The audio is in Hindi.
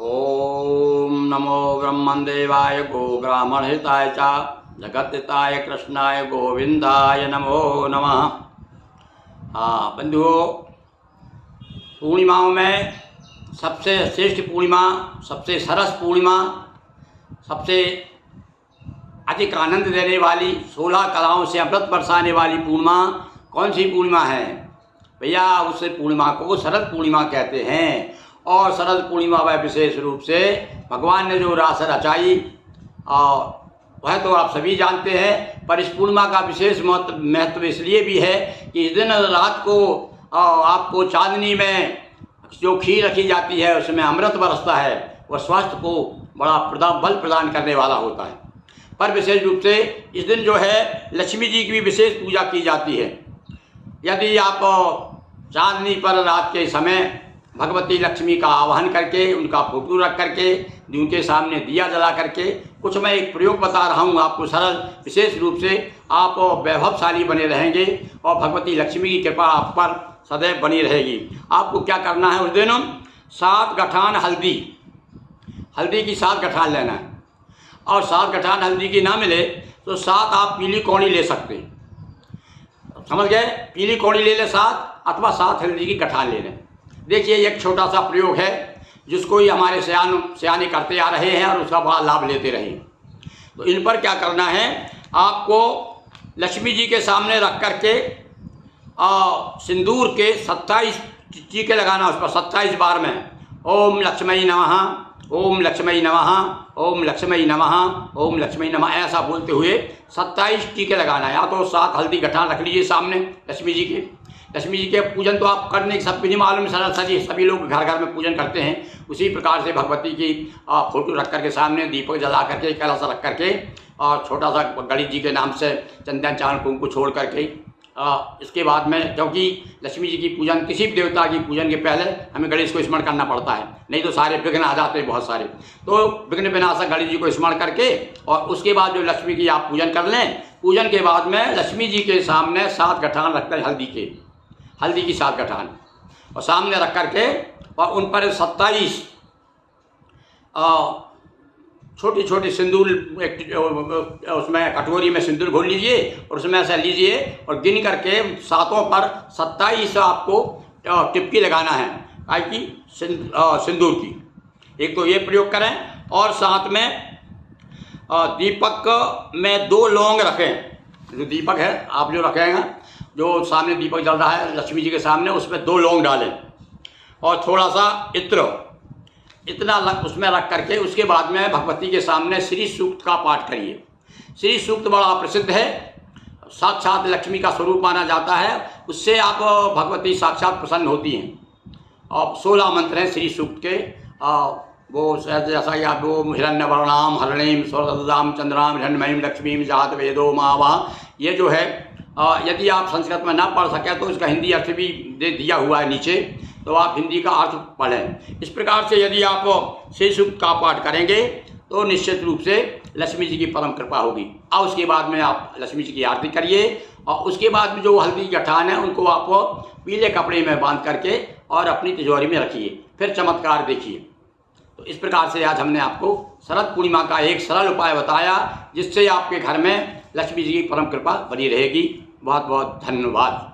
ओम नमो ब्रह्मदेवाय गो ब्राह्मण हिताय च जगतहिताय कृष्णाय गोविंदाय नमो नमः। हाँ बंधुओं, पूर्णिमाओं में सबसे श्रेष्ठ पूर्णिमा, सबसे सरस पूर्णिमा, सबसे अधिक आनंद देने वाली, 16 कलाओं से अमृत बरसाने वाली पूर्णिमा कौन सी पूर्णिमा है भैया? उस पूर्णिमा को शरद पूर्णिमा कहते हैं। और शरद पूर्णिमा वह विशेष रूप से भगवान ने जो रास रचाई वह तो आप सभी जानते हैं, पर इस पूर्णिमा का विशेष महत्व इसलिए भी है कि इस दिन रात को आपको चांदनी में जो खीर रखी जाती है उसमें अमृत बरसता है, वह स्वास्थ्य को बड़ा बल प्रदान करने वाला होता है। पर विशेष रूप से इस दिन जो है लक्ष्मी जी की भी विशेष पूजा की जाती है। यदि आप चांदनी पर रात के समय भगवती लक्ष्मी का आवाहन करके, उनका फोटो रख करके, उनके सामने दिया जला करके, कुछ मैं एक प्रयोग बता रहा हूँ आपको सरल, विशेष रूप से आप वैभवशाली बने रहेंगे और भगवती लक्ष्मी की कृपा आप पर सदैव बनी रहेगी। आपको क्या करना है उस दिन? 7 गठान हल्दी की 7 गठान लेना है, और 7 गठान हल्दी की ना मिले तो 7 आप पीली कौड़ी ले सकते हैं, समझ गए? पीली कौड़ी ले लें 7, अथवा 7 हल्दी की गठान ले लें। देखिए एक छोटा सा प्रयोग है जिसको ही हमारे सयाने करते आ रहे हैं और उसका बड़ा लाभ लेते रहे। तो इन पर क्या करना है, आपको लक्ष्मी जी के सामने रख करके सिंदूर के 27 टीके लगाना उस पर 27 बार में। ओम लक्ष्मी नमः, ओम लक्ष्मी नमः, ओम लक्ष्मी नमः, ओम लक्ष्मी नमः, ऐसा बोलते हुए 27 टीके लगाना है। या तो 7 हल्दी गठान रख लीजिए सामने लक्ष्मी जी के। लक्ष्मी जी के पूजन तो आप करने की सब नहीं मालूम, सभी लोग घर घर में पूजन करते हैं। उसी प्रकार से भगवती की फोटो रख करके सामने दीपक जला करके, कलश रख करके, और छोटा सा गणेश जी के नाम से चंदन चावल कुंकु छोड़ करके, इसके बाद में, क्योंकि लक्ष्मी जी की पूजन, किसी भी देवता की पूजन के पहले हमें गणेश को स्मरण करना पड़ता है, नहीं तो सारे विघ्न आ जाते हैं बहुत सारे। तो विघ्न विनाशक गणेश जी को स्मरण करके और उसके बाद जो लक्ष्मी की आप पूजन कर लें, पूजन के बाद में लक्ष्मी जी के सामने 7 गठान रखते हैं हल्दी की 7 गठान, और सामने रख करके और उन पर 27 छोटी छोटी सिंदूर, उसमें कटोरी में सिंदूर घोल लीजिए और उसमें ऐसा लीजिए और गिन करके 7 पर 27 आपको टिपकी लगाना है कि सिंदूर की। एक तो ये प्रयोग करें, और साथ में दीपक में 2 लौंग रखें। जो दीपक है आप जो रखेंगे, जो सामने दीपक जल रहा है लक्ष्मी जी के सामने, उसमें 2 लौंग डालें और थोड़ा सा इत्र, इतना उसमें रख करके उसके बाद में भगवती के सामने श्री सूक्त का पाठ करिए। श्री सूक्त बड़ा प्रसिद्ध है, साक्षात लक्ष्मी का स्वरूप माना जाता है, उससे आप भगवती साक्षात प्रसन्न होती हैं। और 16 मंत्र हैं श्री सूक्त के, वो जैसा कि आप वो हिरण्य वर्णाम हरणीम स्वरदाम चंद्राम हिरण्यमयीम लक्ष्मीम जात वेदो मावा, ये जो है यदि आप संस्कृत में ना पढ़ सकें तो इसका हिंदी अर्थ भी दे दिया हुआ है नीचे, तो आप हिंदी का अर्थ पढ़ें। इस प्रकार से यदि आप श्री सूक्त का पाठ करेंगे तो निश्चित रूप से लक्ष्मी जी की परम कृपा होगी। और उसके बाद में आप लक्ष्मी जी की आरती करिए, और उसके बाद में जो हल्दी गठान है उनको आप पीले कपड़े में बांध करके और अपनी तिजोरी में रखिए, फिर चमत्कार देखिए। तो इस प्रकार से आज हमने आपको शरद पूर्णिमा का एक सरल उपाय बताया, जिससे आपके घर में लक्ष्मी जी की परम कृपा बनी रहेगी। बहुत बहुत धन्यवाद।